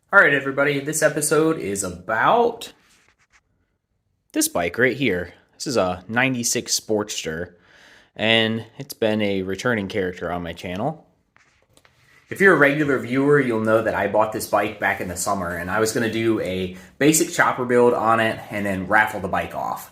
All right, everybody, this episode is about this bike right here. This is a 96 Sportster, and it's been a returning character on my channel. If you're a regular viewer, you'll know that I bought this bike back in the summer, and I was going to do a basic chopper build on it and then raffle the bike off.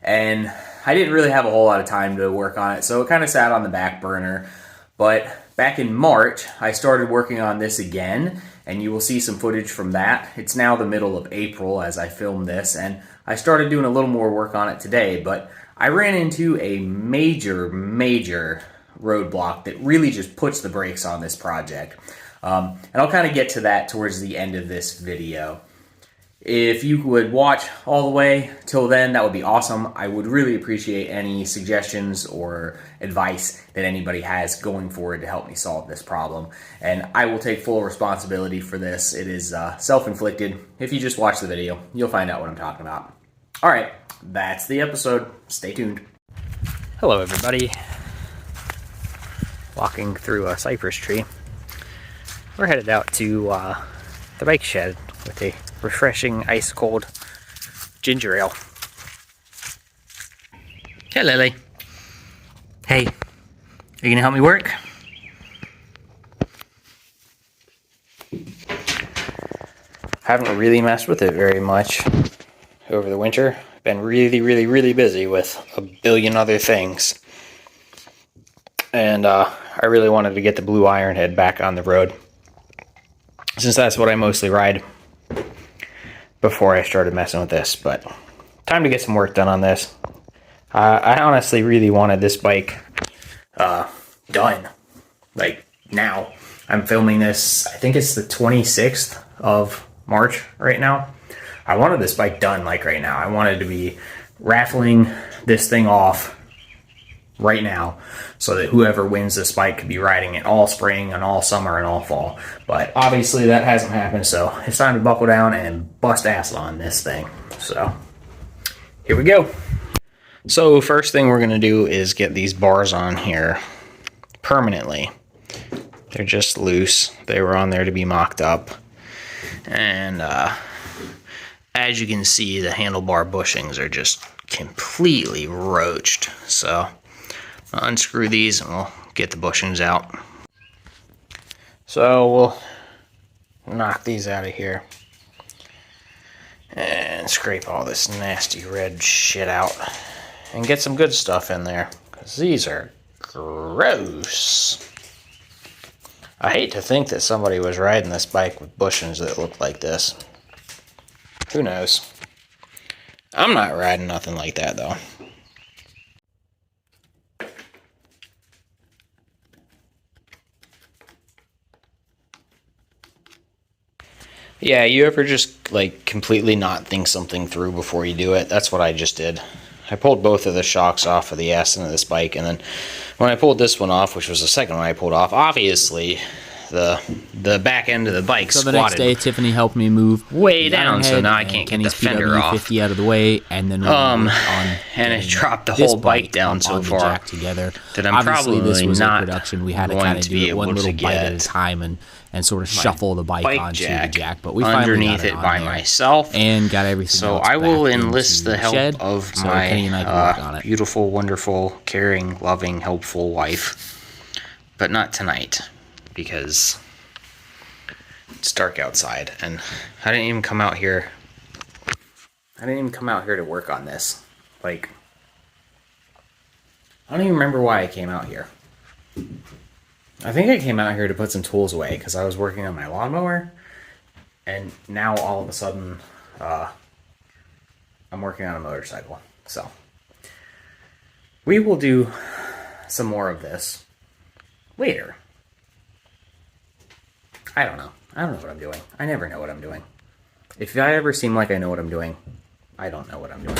And I didn't really have a whole lot of time to work on it, so it kind of sat on the back burner. But back in March, I started working on this again, and you will see some footage from that. It's now the middle of April as I film this, and I started doing a little more work on it today, but I ran into a major roadblock that really just puts the brakes on this project. And I'll kind of get to that towards the end of this video. If you would watch all the way till then, that would be awesome. I would really appreciate any suggestions or advice that anybody has going forward to help me solve this problem. And I will take full responsibility for this. It is self-inflicted. If you just watch the video, you'll find out what I'm talking about. All right, that's the episode. Stay tuned. Hello, everybody. Walking through a cypress tree. We're headed out to the bike shed with a refreshing ice cold ginger ale. Hey, Lily. Hey, are you gonna help me work? Haven't really messed with it very much over the winter. Been really busy with a billion other things. And I really wanted to get the blue iron head back on the road, since that's what I mostly ride before I started messing with this. But time to get some work done on this. I honestly really wanted this bike done, like now. I'm filming this, I think it's the 26th of March right now. I wanted this bike done like right now. I wanted to be raffling this thing off right now so that whoever wins this bike could be riding it all spring and all summer and all fall. But obviously that hasn't happened, so it's time to buckle down and bust ass on this thing. So here we go. So first thing we're going to do is get these bars on here permanently. They're just loose. They were on there to be mocked up. And as you can see, the handlebar bushings are just completely roached. So I'll unscrew these and we'll get the bushings out. So we'll knock these out of here and scrape all this nasty red shit out and get some good stuff in there, because these are gross. I hate to think that somebody was riding this bike with bushings that looked like this. Who knows? I'm not riding nothing like that though. Yeah, you ever just like completely not think something through before you do it? That's what I just did. I pulled both of the shocks off of the ass end of this bike, and then when I pulled this one off, which was the second one I pulled off, obviously the back end of the bike so squatted. The next day, Tiffany helped me move way down, so now I can't get the fender off. 50 out of the way, and then we and it dropped the whole bike down so far jack together. That I'm Obviously, probably this was not a production. We had to going kind of to do be it one able little to bite at a get time and sort of shuffle the bike onto the jack. But we underneath finally got it by there myself, and got everything. So else I will back enlist into the help shed, of so Kenny and I can work on my it. beautiful, wonderful, caring, loving, helpful wife, but not tonight because it's dark outside, and I didn't even come out here. I didn't even come out here to work on this. Like, I don't even remember why I came out here. I think I came out here to put some tools away because I was working on my lawnmower, and now all of a sudden, I'm working on a motorcycle. So we will do some more of this later. I don't know. I don't know what I'm doing. I never know what I'm doing. If I ever seem like I know what I'm doing, I don't know what I'm doing.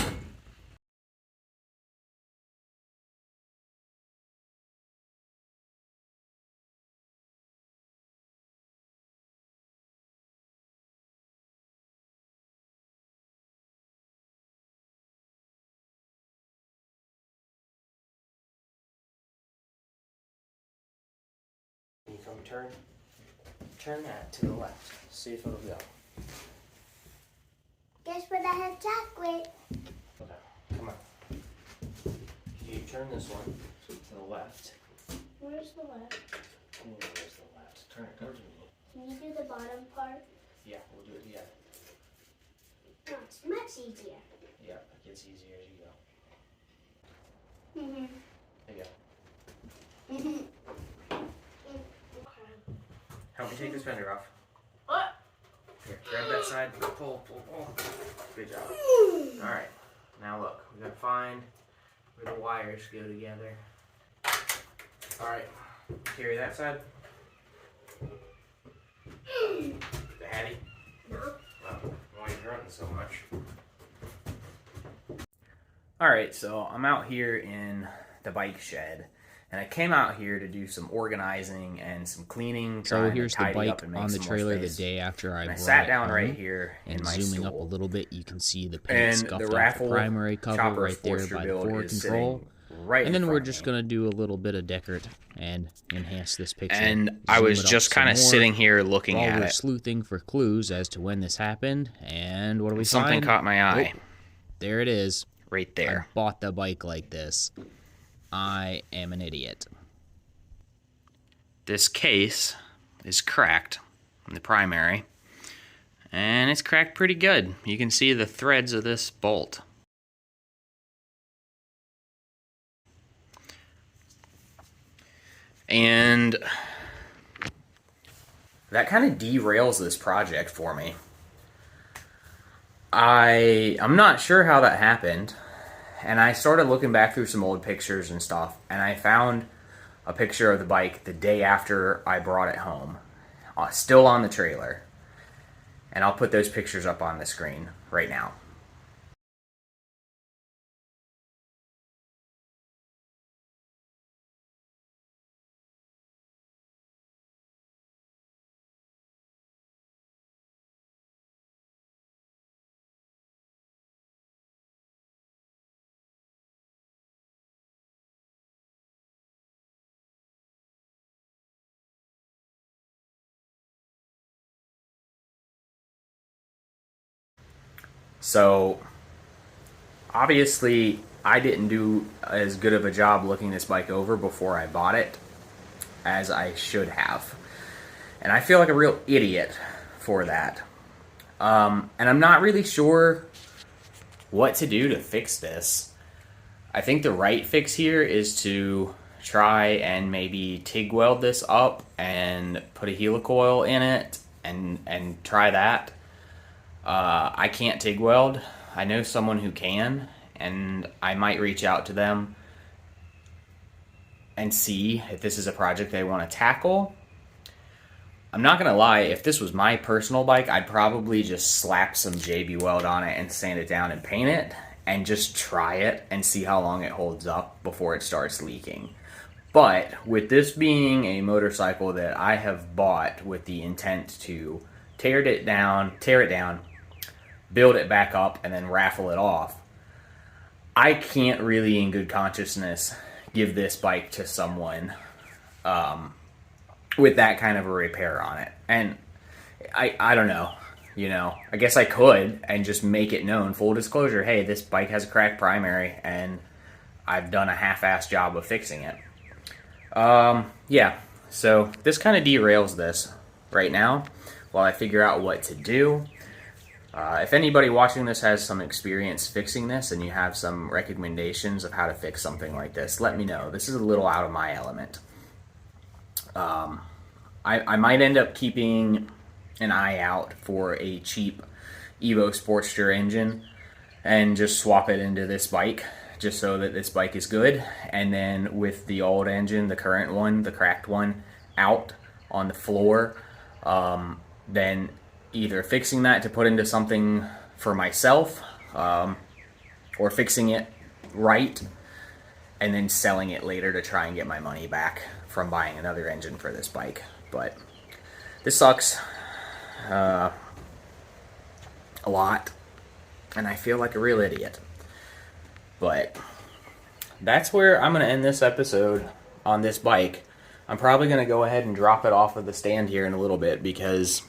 Can you come turn? turn that to the left. See if it'll go. Guess what? I have chocolate. Okay, come on. You turn this one to the left. Where's the left? Where's the left? Turn it towards me. Can you do the bottom part? Yeah, we'll do it together. No, it's much easier. Yeah, it gets easier as you go. Mm-hmm. There you go. Mm-hmm. Help me take this fender off. What? Here, grab that side. Pull. Good job. Alright, now look. We gotta find where the wires go together. Alright, carry that side. The Hattie? No. Well, why are you grunting so much? Alright, so I'm out here in the bike shed. And I came out here to do some organizing and some cleaning. So here's the bike on the trailer the day after I brought it sat down home. right here in my zooming stool. up a little bit, you can see the paint And scuffed the off the raffle primary cover right there Sportster by the build forward is control. sitting right And in then front we're of just me. going to do a little bit of decorate and enhance this picture. And I was just kind of sitting here looking while at we're it. sleuthing for clues as to when this happened. And what do we Something find? caught my eye. Oh, there it is. Right there. I bought the bike like this. I am an idiot. This case is cracked in the primary, and it's cracked pretty good. You can see the threads of this bolt. And that kind of derails this project for me. I'm not sure how that happened, and I started looking back through some old pictures and stuff, and I found a picture of the bike the day after I brought it home, still on the trailer. And I'll put those pictures up on the screen right now. So, obviously, I didn't do as good of a job looking this bike over before I bought it as I should have. And I feel like a real idiot for that. And I'm not really sure what to do to fix this. I think the right fix here is to try and maybe TIG weld this up and put a helicoil in it and try that. I can't TIG weld. I know someone who can, and I might reach out to them and see if this is a project they want to tackle. I'm not going to lie, if this was my personal bike, I'd probably just slap some JB Weld on it and sand it down and paint it and just try it and see how long it holds up before it starts leaking. But with this being a motorcycle that I have bought with the intent to tear it down, build it back up, and then raffle it off, I can't really in good consciousness give this bike to someone with that kind of a repair on it. And I don't know, I guess I could and just make it known, full disclosure, hey, this bike has a cracked primary and I've done a half-assed job of fixing it. Yeah, so this kind of derails this right now while I figure out what to do. If anybody watching this has some experience fixing this and you have some recommendations of how to fix something like this, let me know. This is a little out of my element. I might end up keeping an eye out for a cheap Evo Sportster engine and just swap it into this bike just so that this bike is good. And then with the old engine, the current one, the cracked one, out on the floor, then either fixing that to put into something for myself, or fixing it right and then selling it later to try and get my money back from buying another engine for this bike. But this sucks a lot, and I feel like a real idiot. But that's where I'm going to end this episode on this bike. I'm probably going to go ahead and drop it off of the stand here in a little bit because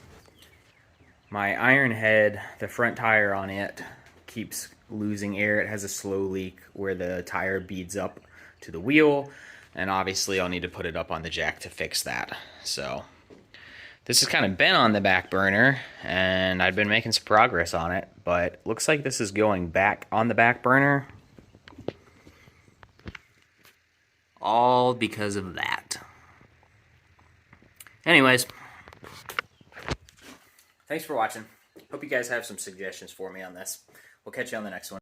my iron head, the front tire on it, keeps losing air. It has a slow leak where the tire beads up to the wheel, and obviously I'll need to put it up on the jack to fix that. So this has kind of been on the back burner, and I've been making some progress on it, but looks like this is going back on the back burner all because of that. Anyways, thanks for watching. Hope you guys have some suggestions for me on this. We'll catch you on the next one.